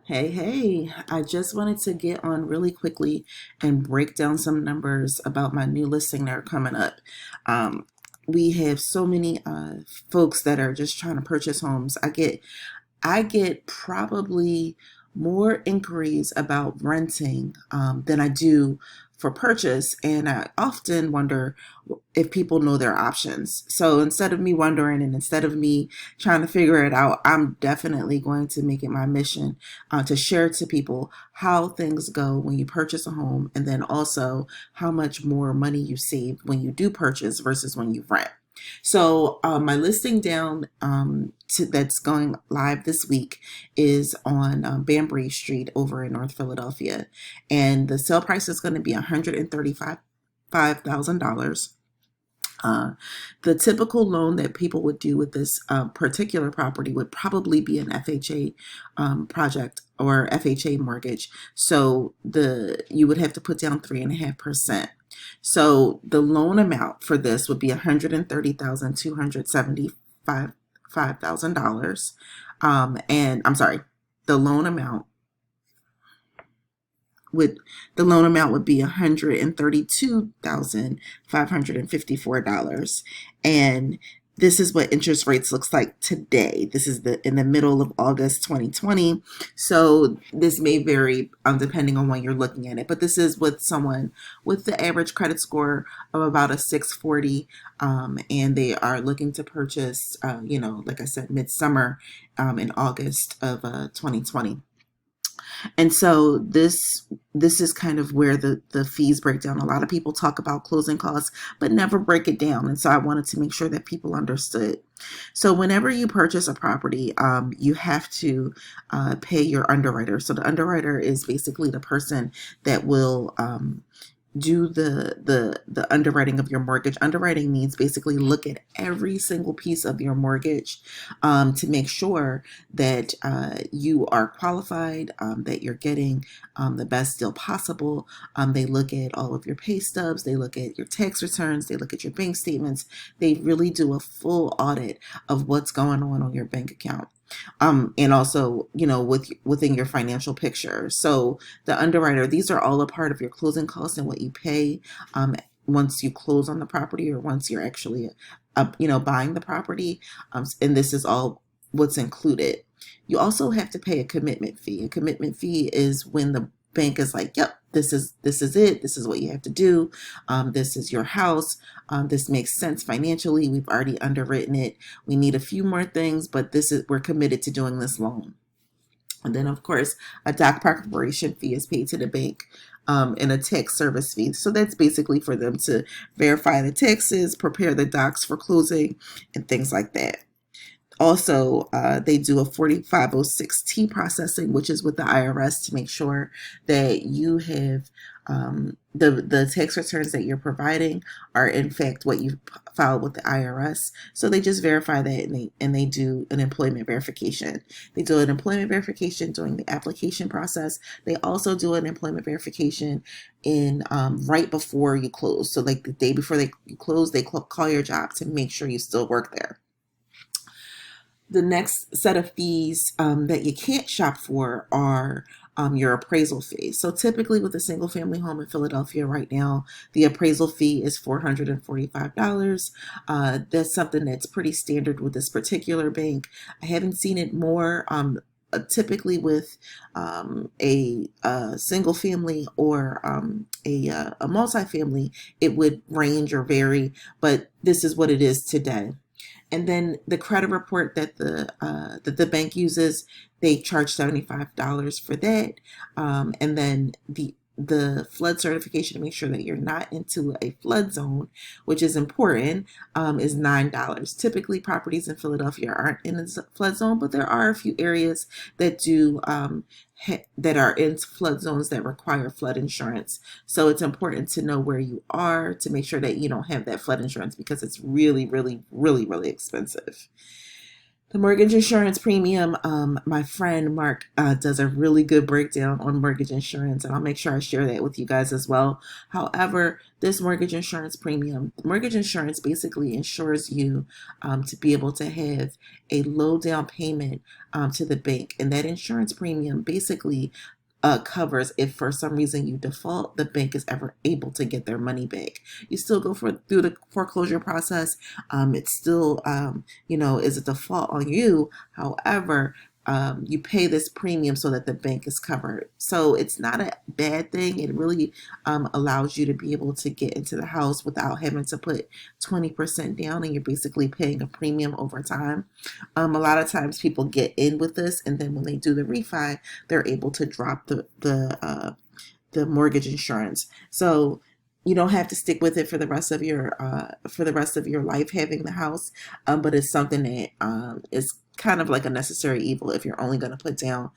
Hey, I just wanted to get on really quickly and break down some numbers about my new listing that are coming up. Um, we have so many folks that are just trying to purchase homes. I get probably more inquiries about renting than I do for purchase, and I often wonder if people know their options. So instead of me wondering and instead of me trying to figure it out, I'm definitely going to make it my mission to share to people how things go when you purchase a home, and then also how much more money you save when you do purchase versus when you rent. So my listing down that's going live this week is on Banbury Street over in North Philadelphia, and the sale price is going to be $135,000. Uh, the typical loan that people would do with this particular property would probably be an FHA project or FHA mortgage. So the you would have to put down 3.5%. So the loan amount for this would be $130,275,000. And I'm sorry, the loan amount would the loan amount would be $132,554. And this is what interest rates looks like today. This is the in the middle of August 2020. So this may vary depending on when you're looking at it. But this is with someone with the average credit score of about a 640, and they are looking to purchase, like I said, midsummer in August of 2020. And so this is kind of where the fees break down. A lot of people talk about closing costs, but never break it down. And so I wanted to make sure that people understood. So whenever you purchase a property, you have to pay your underwriter. So the underwriter is basically the person that will do the underwriting of your mortgage. Underwriting means basically look at every single piece of your mortgage to make sure that you are qualified, that you're getting the best deal possible. They look at all of your pay stubs, they look at your tax returns, they look at your bank statements. They really do a full audit of what's going on your bank account. And also, within your financial picture. So the underwriter, these are all a part of your closing costs and what you pay um, once you close on the property or once you're actually, buying the property. And this is all what's included. You also have to pay a commitment fee. A commitment fee is when the bank is like, "Yep, this is it. This is what you have to do. This is your house. This makes sense financially. We've already underwritten it. We need a few more things, but we're committed to doing this loan." And then, of course, a doc preparation fee is paid to the bank, and a tax service fee. So that's basically for them to verify the taxes, prepare the docs for closing, and things like that. Also, they do a 4506T processing, which is with the IRS to make sure that you have the tax returns that you're providing are in fact what you filed with the IRS. So they just verify that, and they do an employment verification. They do an employment verification during the application process. They also do an employment verification in right before you close. So like the day before you close, they call your job to make sure you still work there. The next set of fees that you can't shop for are your appraisal fees. So typically with a single family home in Philadelphia right now, the appraisal fee is $445. That's something that's pretty standard with this particular bank. I haven't seen it more. Typically with a single family or a multifamily, it would range or vary, but this is what it is today. And then the credit report that the bank uses, they charge $75 for that. And then the flood certification to make sure that you're not into a flood zone, which is important, is $9. Typically, properties in Philadelphia aren't in a flood zone, but there are a few areas that do that are in flood zones that require flood insurance. So it's important to know where you are to make sure that you don't have that flood insurance because it's really, really, really, really expensive. The mortgage insurance premium, my friend Mark does a really good breakdown on mortgage insurance, and I'll make sure I share that with you guys as well. However, this mortgage insurance basically insures you to be able to have a low down payment to the bank, and that insurance premium basically covers if for some reason you default, the bank is ever able to get their money back. You still go through the foreclosure process. It's still, is a default on you. However, you pay this premium so that the bank is covered. So it's not a bad thing. It really allows you to be able to get into the house without having to put 20% down, and you're basically paying a premium over time. A lot of times people get in with this, and then when they do the refi, they're able to drop the mortgage insurance. So you don't have to stick with it for the rest of your life having the house, but it's something that is kind of like a necessary evil if you're only going to put down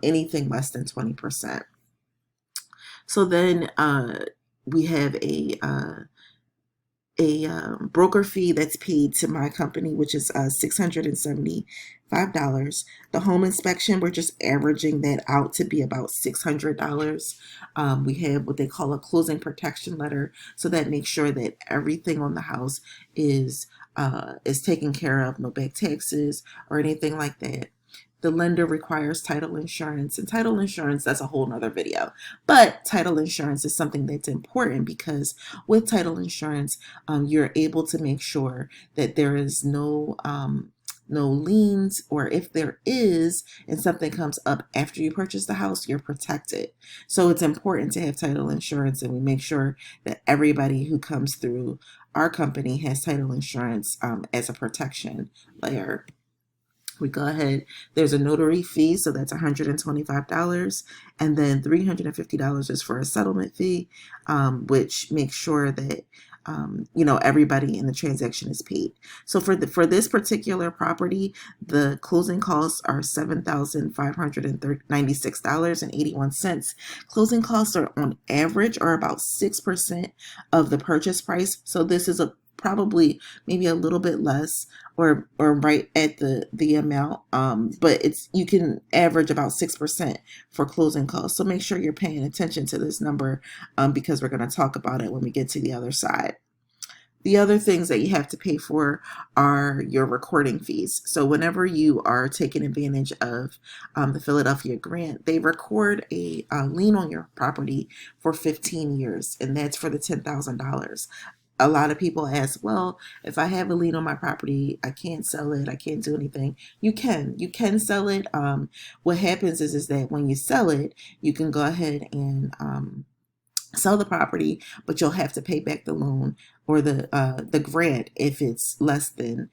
anything less than 20%. So then we have a broker fee that's paid to my company, which is $675. The home inspection, we're just averaging that out to be about $600. We have what they call a closing protection letter, so that makes sure that everything on the house is taken care of, no back taxes or anything like that. The lender requires title insurance, and title insurance, that's a whole nother video. But title insurance is something that's important because with title insurance, you're able to make sure that there is no liens, or if there is and something comes up after you purchase the house, you're protected. So it's important to have title insurance, and we make sure that everybody who comes through our company has title insurance as a protection layer. We go ahead, there's a notary fee, so that's $125, and then $350 is for a settlement fee, which makes sure that everybody in the transaction is paid. So for this particular property, the closing costs are $7,596.81. Closing costs are on average are about 6% of the purchase price. So this is probably maybe a little bit less, or right at the amount, but you can average about 6% for closing costs. So make sure you're paying attention to this number, because we're going to talk about it when we get to the other side. The other things that you have to pay for are your recording fees. So whenever you are taking advantage of the Philadelphia grant, they record a lien on your property for 15 years, and that's for the $10,000. A lot of people ask, well, if I have a lien on my property, I can't sell it, I can't do anything. You can sell it. What happens is that when you sell it, you can go ahead and sell the property, but you'll have to pay back the loan or the grant if it's less than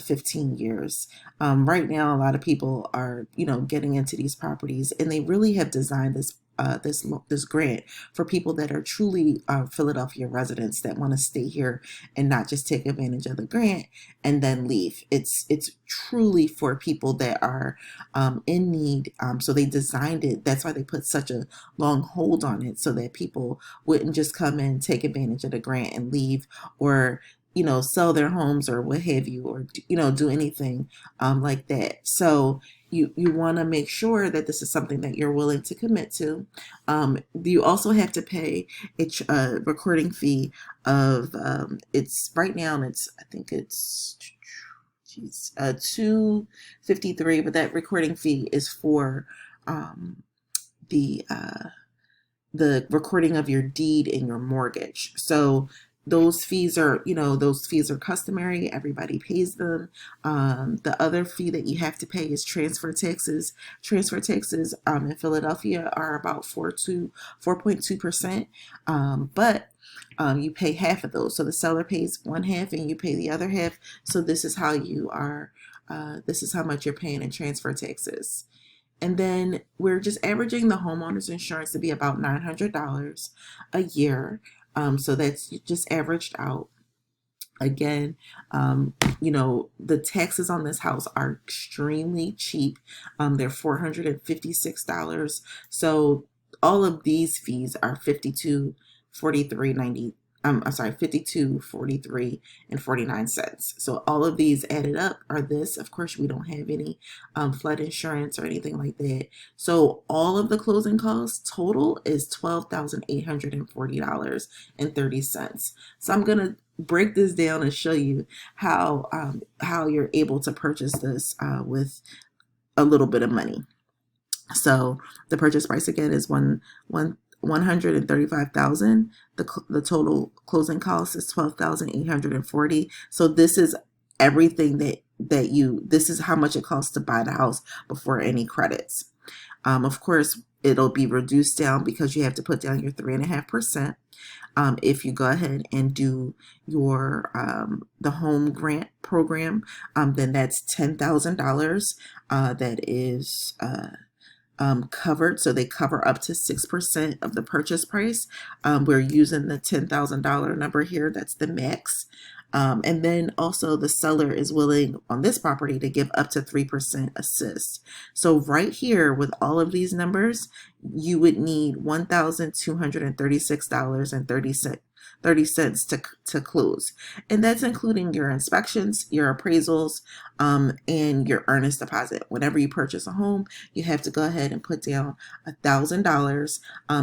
15 years. Right now, a lot of people are getting into these properties, and they really have designed this grant for people that are truly Philadelphia residents that want to stay here and not just take advantage of the grant and then leave. It's truly for people that are in need. So they designed it. That's why they put such a long hold on it, so that people wouldn't just come in, take advantage of the grant and leave, or sell their homes or what have you, or do anything like that. So you want to make sure that this is something that you're willing to commit to. You also have to pay a recording fee of it's right now, it's I think it's $253, but that recording fee is for the recording of your deed and your mortgage. So those fees are customary. Everybody pays them. The other fee that you have to pay is transfer taxes. Transfer taxes in Philadelphia are about 4.2%, but you pay half of those. So the seller pays one half, and you pay the other half. So this is how this is how much you're paying in transfer taxes. And then we're just averaging the homeowner's insurance to be about $900 a year. So that's just averaged out. Again, the taxes on this house are extremely cheap. They're $456. So all of these fees are 52, 43.90 I'm sorry, 52.43 and 49 cents. So all of these added up are this. Of course, we don't have any flood insurance or anything like that. So all of the closing costs total is $12,840.30. So I'm gonna break this down and show you how you're able to purchase this with a little bit of money. So the purchase price again is 135,000. The total closing cost is 12,840. So this is everything this is how much it costs to buy the house before any credits. Of course, it'll be reduced down because you have to put down your 3.5%. If you go ahead and do your the home grant program, then that's $10,000. That is covered, so they cover up to 6% of the purchase price. We're using the $10,000 number here. That's the max. And then also the seller is willing on this property to give up to 3% assist. So right here with all of these numbers, you would need $1,236.30 to close. And that's including your inspections, your appraisals, and your earnest deposit. Whenever you purchase a home, you have to go ahead and put down $1,000.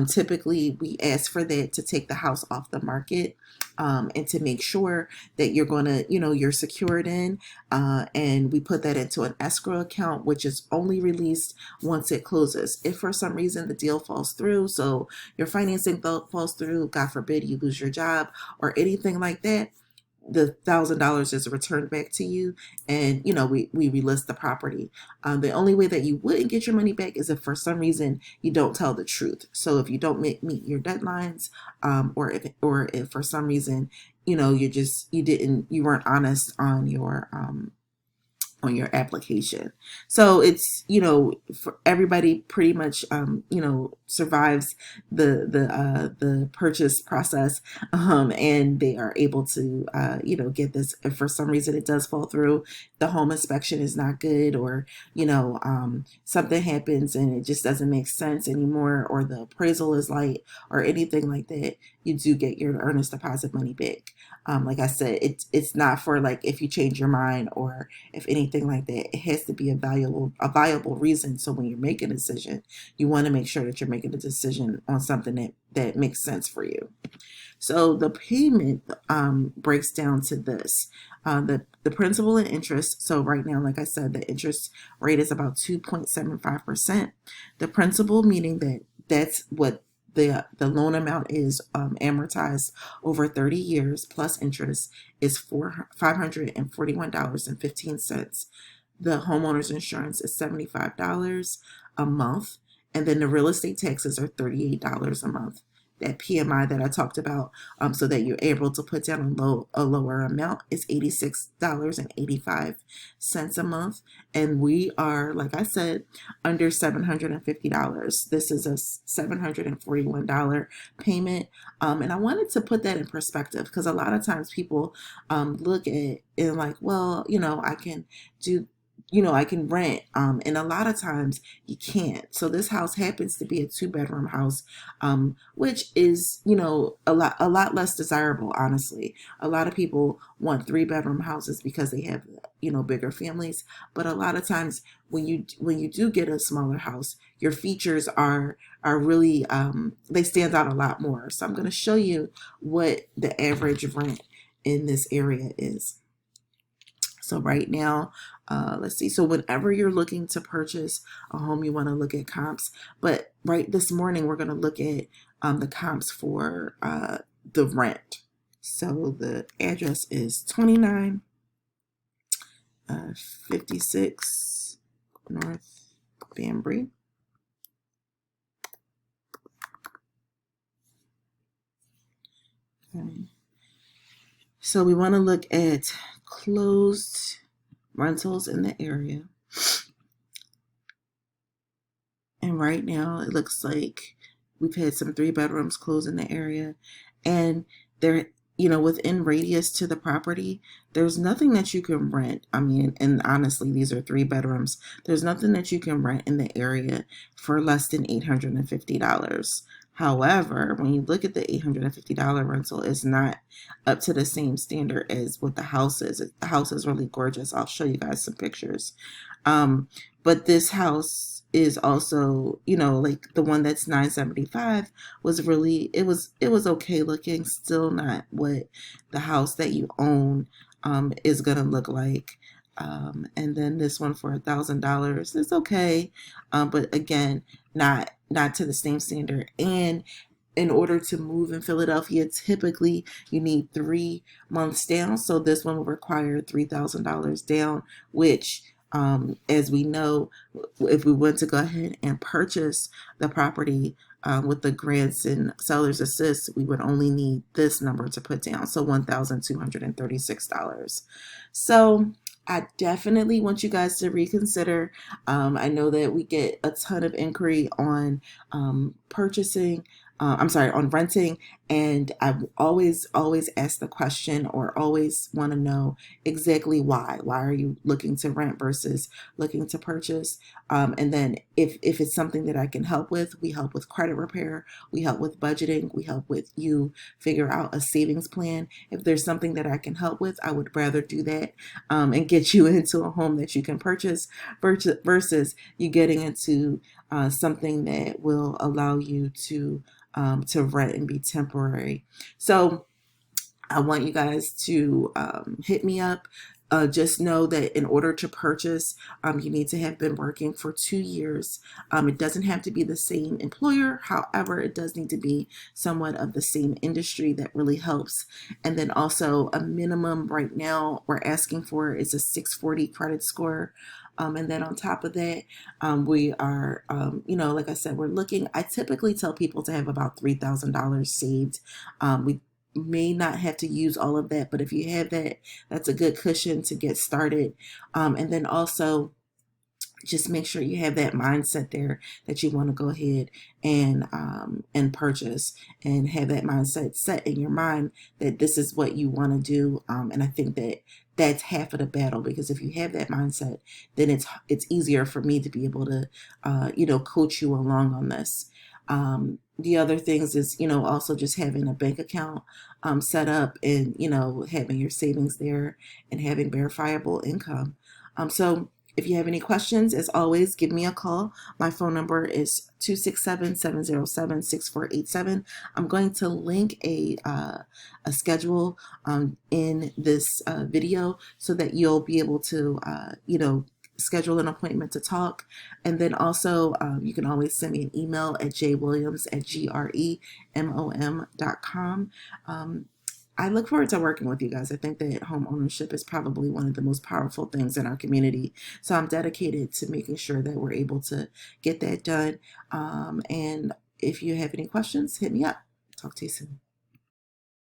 Typically, we ask for that to take the house off the market. And to make sure that you're going to, you're secured in, and we put that into an escrow account, which is only released once it closes. If for some reason the deal falls through, so your financing falls through, God forbid you lose your job or anything like that, the $1,000 is returned back to you, and we relist the property. The only way that you wouldn't get your money back is if for some reason you don't tell the truth. So if you don't meet your deadlines, or if for some reason you weren't honest on your application. So it's, for everybody pretty much, survives the purchase process, and they are able to, get this. If for some reason it does fall through, the home inspection is not good, or, something happens and it just doesn't make sense anymore, or the appraisal is light or anything like that, you do get your earnest deposit money back. Like I said, it's not for like if you change your mind or if anything like that. It has to be a viable reason. So when you're making a decision, you want to make sure that you're making a decision on something that makes sense for you. So the payment breaks down to this. The principal and interest. So right now, like I said, the interest rate is about 2.75%. The principal, meaning that's what the loan amount is amortized over 30 years plus interest, is $541.15. The homeowner's insurance is $75 a month, and then the real estate taxes are $38 a month. That PMI that I talked about, so that you're able to put down a lower amount, is $86.85 a month. And we are, like I said, under $750. This is a $741 payment. And I wanted to put that in perspective because a lot of times people look at it like, well, I can do I can rent, and a lot of times you can't. So this house happens to be a 2-bedroom house, which is, a lot less desirable, honestly. A lot of people want 3-bedroom houses because they have, bigger families. But a lot of times when you do get a smaller house, your features are really, they stand out a lot more. So I'm going to show you what the average rent in this area is. So right now, let's see. So whenever you're looking to purchase a home, you want to look at comps. But right this morning, we're going to look at the comps for the rent. So the address is 2956 North Banbury. Okay. So we want to look at closed rentals in the area. And right now it looks like we've had some 3-bedrooms close in the area, and they're, within radius to the property, there's nothing that you can rent. I mean, and honestly, these are 3-bedrooms. There's nothing that you can rent in the area for less than $850 However, when you look at the $850 rental, it's not up to the same standard as what the house is. The house is really gorgeous. I'll show you guys some pictures. Um, but this house is also, like the one that's 975 was really, it was okay looking, still not what the house that you own is gonna look like. And then this one for $1,000 is okay, but again, not to the same standard. And in order to move in Philadelphia, typically you need 3 months down. So this one will require $3,000 down, which, as we know, if we went to go ahead and purchase the property with the grants and seller's assist, we would only need this number to put down. So $1,236. So I definitely want you guys to reconsider. I know that we get a ton of inquiry on purchasing. I'm sorry, on renting, and I always ask the question, or always want to know exactly why. Why are you looking to rent versus looking to purchase? And then if it's something that I can help with, we help with credit repair, we help with budgeting, we help with you figure out a savings plan. If there's something that I can help with, I would rather do that, and get you into a home that you can purchase versus you getting into something that will allow you to rent and be temporary. So I want you guys to hit me up. Just know that in order to purchase, you need to have been working for 2 years. It doesn't have to be the same employer. However, it does need to be somewhat of the same industry. That really helps. And then also a minimum right now we're asking for is a 640 credit score. And then on top of that, we are, like I said, we're looking, I typically tell people to have about $3,000 saved. We may not have to use all of that, but if you have that, that's a good cushion to get started. And then also, just make sure you have that mindset there that you want to go ahead and purchase, and have that mindset set in your mind that this is what you want to do. And I think that that's half of the battle, because if you have that mindset, then it's easier for me to be able to coach you along on this. The other things is, also just having a bank account set up, and having your savings there, and having verifiable income. So if you have any questions, as always, give me a call. My phone number is 267-707-6487. I'm going to link a schedule in this video, so that you'll be able to, schedule an appointment to talk. And then also, you can always send me an email at jwilliams@gremom.com. I look forward to working with you guys. I think that home ownership is probably one of the most powerful things in our community. So I'm dedicated to making sure that we're able to get that done. And if you have any questions, hit me up. Talk to you soon.